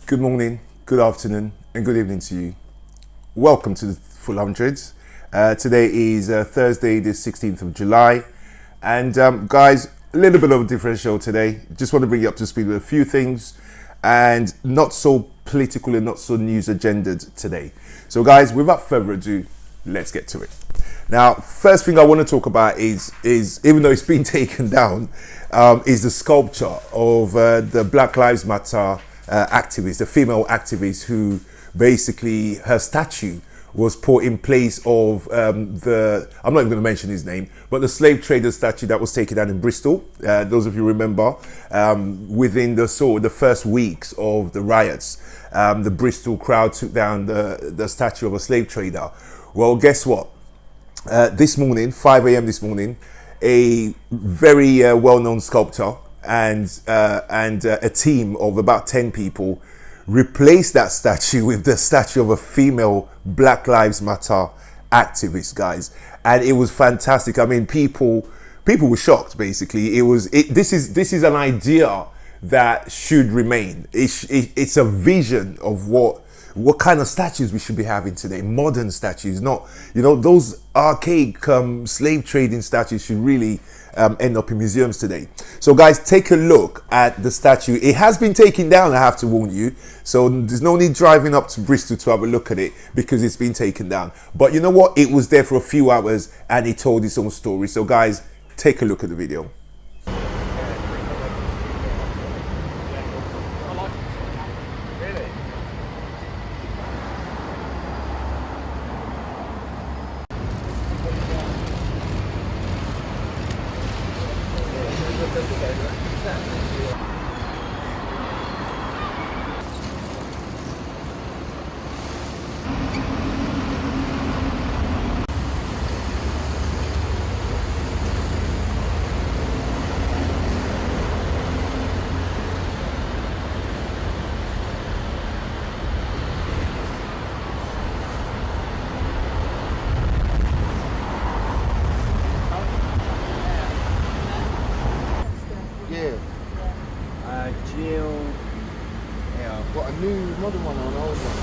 Good morning, good afternoon, and good evening to you. Welcome to the Full Hundreds. Today is Thursday, the 16th of July. And guys, a little bit of a different show today. Just want to bring you up to speed with a few things and not so political and not so news agendaed today. So guys, without further ado, let's get to it. Now, first thing I want to talk about is even though it's been taken down, is the sculpture of the Black Lives Matter activist, the female activist who basically her statue was put in place of I'm not even going to mention his name, but the slave trader statue that was taken down in Bristol. Those of you remember, within the first weeks of the riots, the Bristol crowd took down the statue of a slave trader. Well, guess what? This morning, 5 a.m. this morning, a very well-known sculptor and a team of about 10 people replaced that statue with the statue of a female Black Lives Matter activist, guys, and it was fantastic. I mean, people were shocked. Basically, this is an idea that should remain. It's a vision of what kind of statues we should be having today. Modern statues, not those archaic slave trading statues should really end up in museums today. So guys, take a look at the statue. It has been taken down, I have to warn you, so there's no need driving up to Bristol to have a look at it because it's been taken down. But you know what, it was there for a few hours and it told its own story. So guys, take a look at the video. Jill. Yeah, I've got a new modern one on, an old one.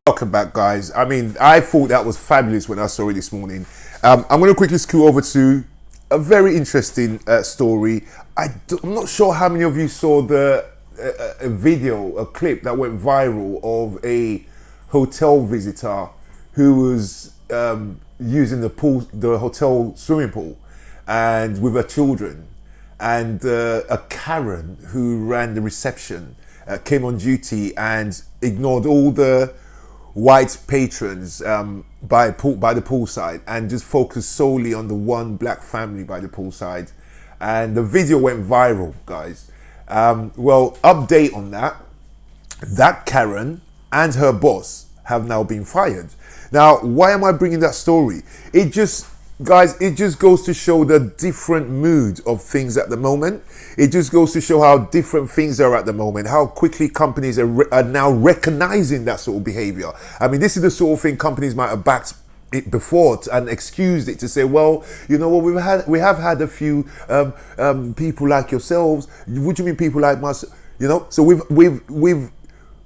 Welcome back, guys. I mean, I thought that was fabulous when I saw it this morning. I'm going to quickly scoot over to a very interesting story. I'm not sure how many of you saw a video, a clip that went viral of a hotel visitor who was using the hotel swimming pool, and with her children, and a Karen who ran the reception came on duty and ignored all the white patrons by the poolside and just focused solely on the one black family by the poolside, and the video went viral, guys. Well, update on that Karen and her boss have now been fired. Now, why am I bringing that story? It just goes to show the different mood of things at the moment. It just goes to show how different things are at the moment, how quickly companies are now recognizing that sort of behavior. I mean, this is the sort of thing companies might have backed it before and excused it to say, well, you know what, we have had a few people like yourselves. What do you mean people like us? So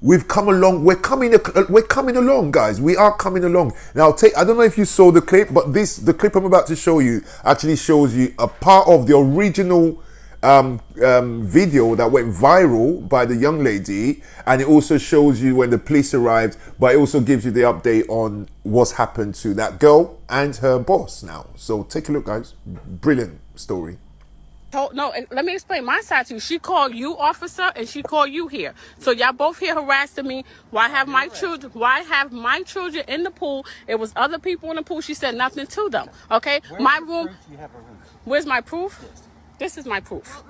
we've come along. We're coming along, guys. We are coming along. Now, I don't know if you saw the clip, but the clip I'm about to show you actually shows you a part of the original video that went viral by the young lady, and it also shows you when the police arrived, but it also gives you the update on what's happened to that girl and her boss now. So take a look, guys. Brilliant story. No, and let me explain my side to you. She called you, officer, and she called you here. So y'all both here harassing me. Why have my children in the pool? It was other people in the pool. She said nothing to them. Okay? My room. Where's my proof? Yes. This is my proof.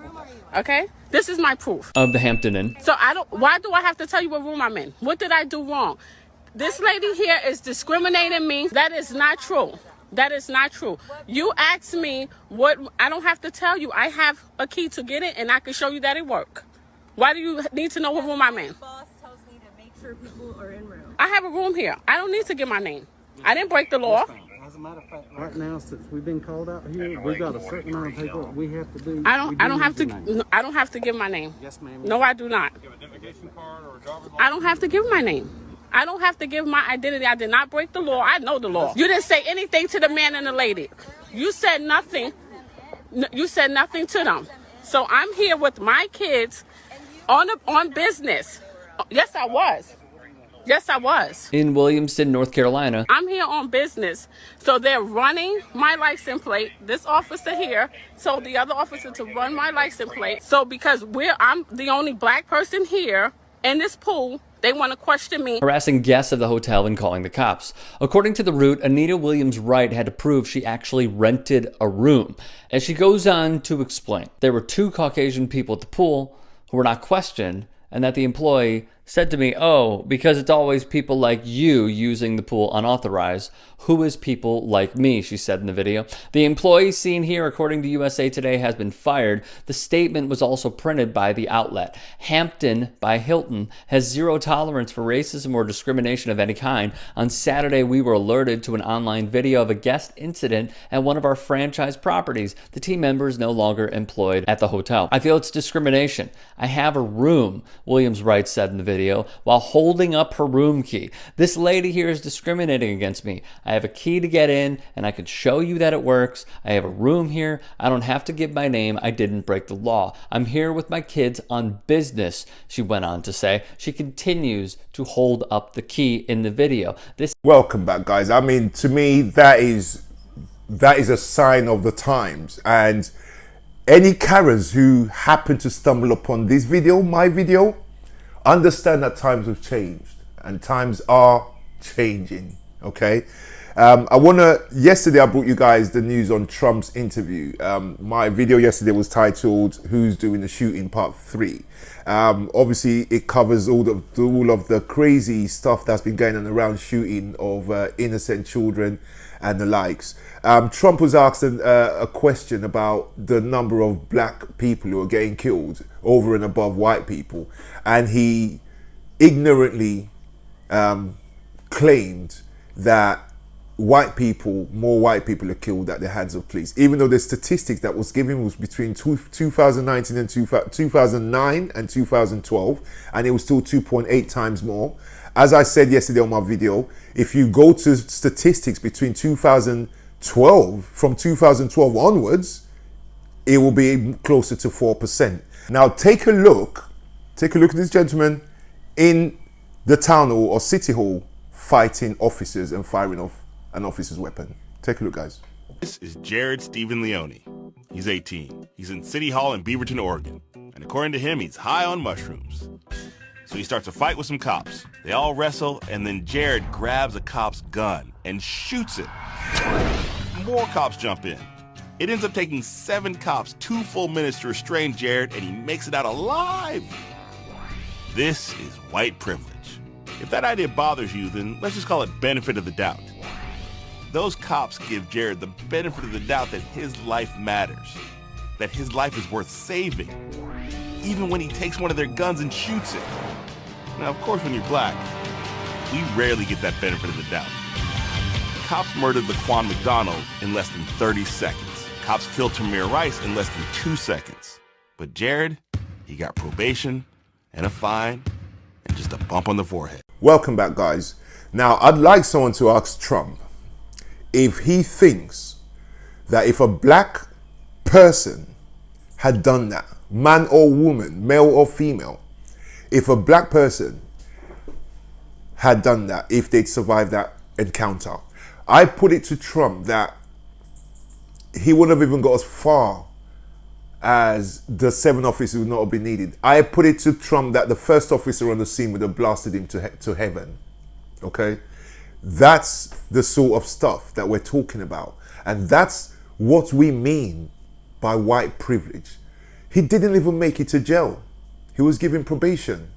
Okay? This is my proof. Of the Hampton Inn. So why do I have to tell you what room I'm in? What did I do wrong? This lady here is discriminating me. That is not true. That is not true. You asked me what, I don't have to tell you. I have a key to get it and I can show you that it worked. Why do you need to know what room I'm in? The boss tells me to make sure people are in room. I have a room here. I don't need to get my name. I didn't break the law. As a matter of fact, right now, since we've been called out here, we've got a certain amount of paperwork we have to do. I don't have to. No, I don't have to give my name. Yes, ma'am. No, I do not. I don't have to give my name. I don't have to give my identity. I did not break the law. I know the law. You didn't say anything to the man and the lady. You said nothing. You said nothing to them. So I'm here with my kids on business. Yes, I was. Yes, I was. In Williamston, North Carolina. I'm here on business. So they're running my license plate. This officer here told the other officer to run my license plate. So because I'm the only black person here in this pool, they want to question me. Harassing guests of the hotel and calling the cops. According to the root, Anita Williams-Wright had to prove she actually rented a room. As she goes on to explain, there were 2 Caucasian people at the pool who were not questioned, and that the employee said to me, "Oh, because it's always people like you using the pool unauthorized. Who is people like me?" she said in the video. The employee seen here, according to USA Today, has been fired. The statement was also printed by the outlet. Hampton by Hilton has zero tolerance for racism or discrimination of any kind. On Saturday, we were alerted to an online video of a guest incident at one of our franchise properties. The team member is no longer employed at the hotel. "I feel it's discrimination. I have a room," Williams-Wright said in the video, while holding up her room key. "This lady here is discriminating against me. I have a key to get in, and I could show you that it works. I have a room here. I don't have to give my name. I didn't break the law. I'm here with my kids on business," she went on to say. She continues to hold up the key in the video. Welcome back, guys. I mean, to me, that is a sign of the times. And any Karens who happen to stumble upon this video, my video, understand that times have changed and times are changing. Okay. Yesterday I brought you guys the news on Trump's interview. My video yesterday was titled "Who's Doing the Shooting Part 3." Obviously it covers all of the crazy stuff that's been going on around shooting of innocent children and the likes. Trump was asked a question about the number of black people who are getting killed over and above white people, and he ignorantly claimed that more white people are killed at the hands of police, even though the statistic that was given was between 2019 and 2009 and 2012, and it was still 2.8 times more. As I said yesterday on my video, if you go to statistics between 2012, from 2012 onwards, it will be closer to 4%. Now take a look at this gentleman in the town hall or city hall fighting officers and firing off an officer's weapon. Take a look, guys. This is Jared Stephen Leone. He's 18. He's in City Hall in Beaverton, Oregon. And according to him, he's high on mushrooms. So he starts a fight with some cops. They all wrestle, and then Jared grabs a cop's gun and shoots it. More cops jump in. It ends up taking 7 cops 2 full minutes to restrain Jared, and he makes it out alive. This is white privilege. If that idea bothers you, then let's just call it benefit of the doubt. Those cops give Jared the benefit of the doubt that his life matters, that his life is worth saving, even when he takes one of their guns and shoots it. Now, of course, when you're black, we rarely get that benefit of the doubt. Cops murdered Laquan McDonald in less than 30 seconds. Cops killed Tamir Rice in less than 2 seconds. But Jared, he got probation and a fine and just a bump on the forehead. Welcome back, guys. Now, I'd like someone to ask Trump if he thinks that if a black person had done that, man or woman, male or female, if a black person had done that, if they'd survived that encounter, I put it to Trump that he wouldn't have even got as far as the 7 officers would not have been needed. I put it to Trump that the first officer on the scene would have blasted him to heaven. Okay? That's the sort of stuff that we're talking about. And that's what we mean by white privilege. He didn't even make it to jail. He was given probation.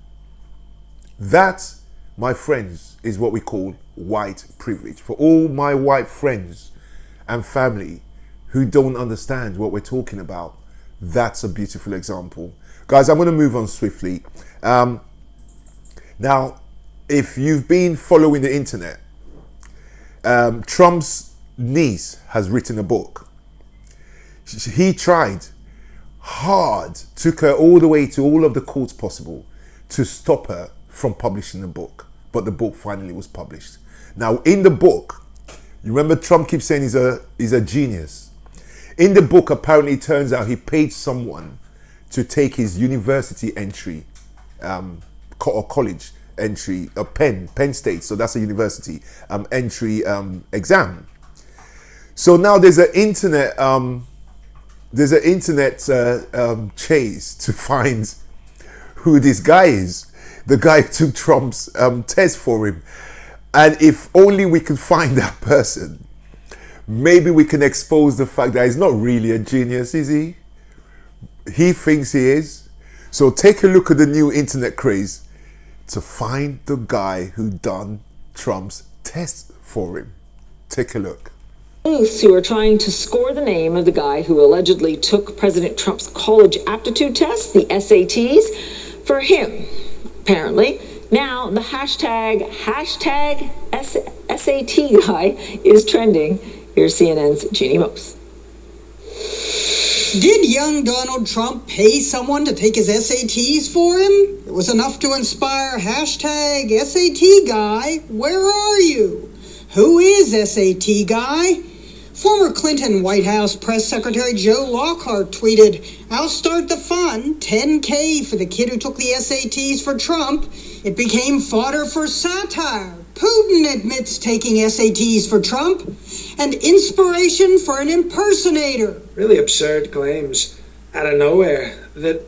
That, my friends, is what we call white privilege. For all my white friends and family who don't understand what we're talking about, that's a beautiful example. Guys, I'm going to move on swiftly. Now, if you've been following the internet, Trump's niece has written a book. He tried hard, took her all the way to all of the courts possible to stop her from publishing the book. But the book finally was published. Now, in the book, you remember Trump keeps saying he's a genius. In the book, apparently it turns out he paid someone to take his university entry, or college entry, Penn State, so that's a university entry exam. So now there's an internet chase to find who this guy is. The guy who took Trump's test for him. And if only we could find that person, maybe we can expose the fact that he's not really a genius, is he? He thinks he is. So take a look at the new internet craze to find the guy who done Trump's test for him. Take a look. Police who are trying to score the name of the guy who allegedly took President Trump's college aptitude test, the SATs, for him, apparently. Now, the hashtag SAT guy is trending. Here's CNN's Jeannie Mose. Did young Donald Trump pay someone to take his SATs for him? It was enough to inspire hashtag SAT guy. Where are you? Who is SAT guy? Former Clinton White House Press Secretary Joe Lockhart tweeted, "I'll start the fun, $10K for the kid who took the SATs for Trump." It became fodder for satire. Putin admits taking SATs for Trump, and inspiration for an impersonator. Really absurd claims out of nowhere that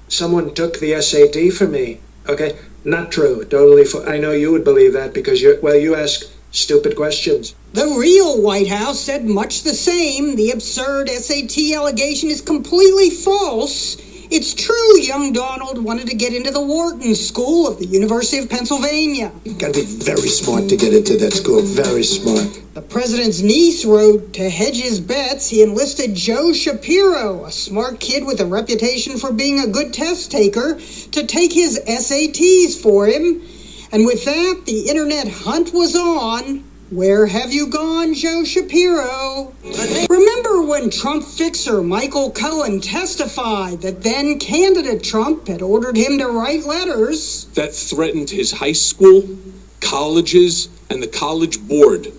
someone took the SAT for me. Okay, not true. Totally. I know you would believe that because you ask stupid questions. The real White House said much the same. The absurd SAT allegation is completely false. It's true young Donald wanted to get into the Wharton School of the University of Pennsylvania. You gotta be very smart to get into that school. Very smart. The president's niece wrote to hedge his bets. He enlisted Joe Shapiro, a smart kid with a reputation for being a good test taker, to take his SATs for him. And with that, the internet hunt was on. Where have you gone, Joe Shapiro? Remember when Trump fixer Michael Cohen testified that then candidate Trump had ordered him to write letters that threatened his high school, colleges, and the college board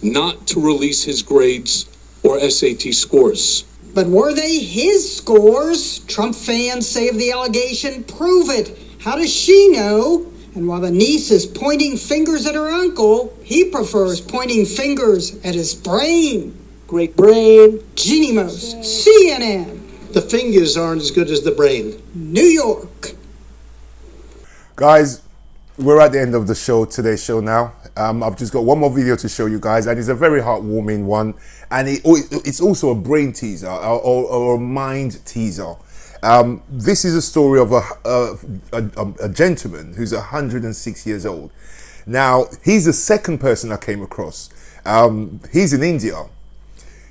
not to release his grades or SAT scores. But were they his scores? Trump fans say of the allegation, prove it. How does she know? And while the niece is pointing fingers at her uncle, he prefers pointing fingers at his brain. Great brain. Jeannie Mose, CNN. The fingers aren't as good as the brain. New York. Guys, we're at the end of the show, today's show now. I've just got one more video to show you guys, and it's a very heartwarming one. And it's also a brain teaser or a mind teaser. This is a story of a gentleman who's 106 years old. Now, he's the second person I came across. He's in India.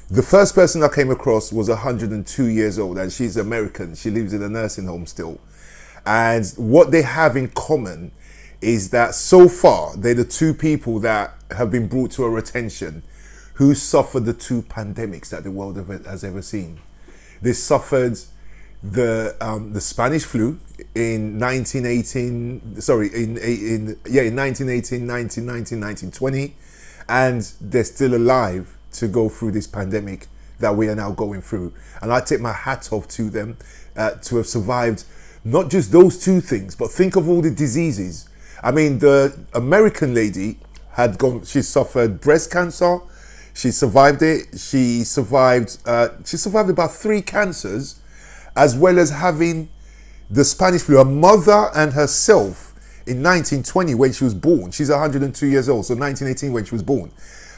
The first person I came across was 102 years old, and she's American. She lives in a nursing home still. And what they have in common is that so far, they're the two people that have been brought to our attention who suffered the two pandemics that the world has ever seen. They suffered the Spanish flu in 1918, in 1918, 1919, 1920, and they're still alive to go through this pandemic that we are now going through. And I take my hat off to them to have survived not just those two things, but think of all the diseases. I mean, the American lady she suffered breast cancer. She survived it. She survived about 3 cancers, as well as having the Spanish flu. Her mother and herself in 1920 when she was born. She's 102 years old, so 1918 when she was born.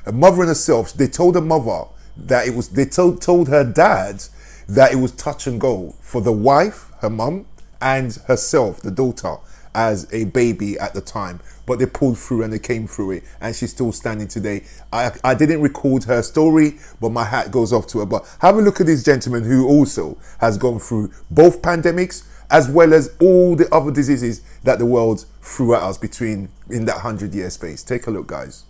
Her mother and herself, they told her mother that it was, they told her dad that it was touch and go for the wife, her mum, and herself, the daughter, as a baby at the time. But they pulled through and they came through it, and she's still standing today. I didn't record her story, but my hat goes off to her. But have a look at this gentleman who also has gone through both pandemics as well as all the other diseases that the world threw at us in that 100-year space. Take a look, guys.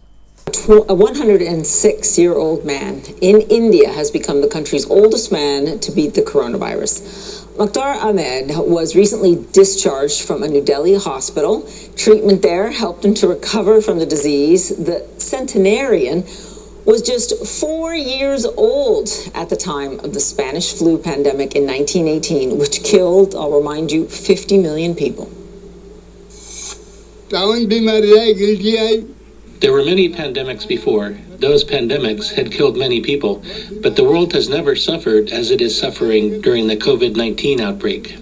A 106-year-old man in India has become the country's oldest man to beat the coronavirus. Mukhtar Ahmed was recently discharged from a New Delhi hospital. Treatment there helped him to recover from the disease. The centenarian was just 4 years old at the time of the Spanish flu pandemic in 1918, which killed, I'll remind you, 50 million people. There were many pandemics before. Those pandemics had killed many people, but the world has never suffered as it is suffering during the COVID-19 outbreak.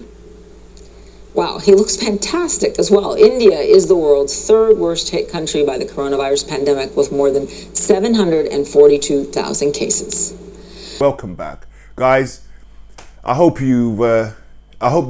Wow, he looks fantastic as well. India is the world's third worst hit country by the coronavirus pandemic with more than 742,000 cases. Welcome back, guys. I hope the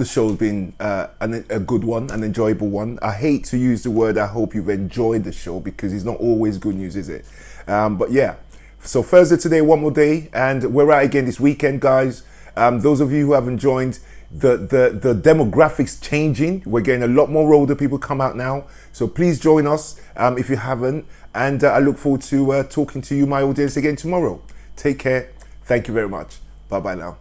show's been a good one, an enjoyable one. I hate to use the word I hope you've enjoyed the show because it's not always good news, is it? But yeah, so Thursday today, one more day, and we're out again this weekend, guys. Those of you who haven't joined, the demographics changing. We're getting a lot more older people come out now. So please join us if you haven't. And I look forward to talking to you, my audience, again tomorrow. Take care. Thank you very much. Bye-bye now.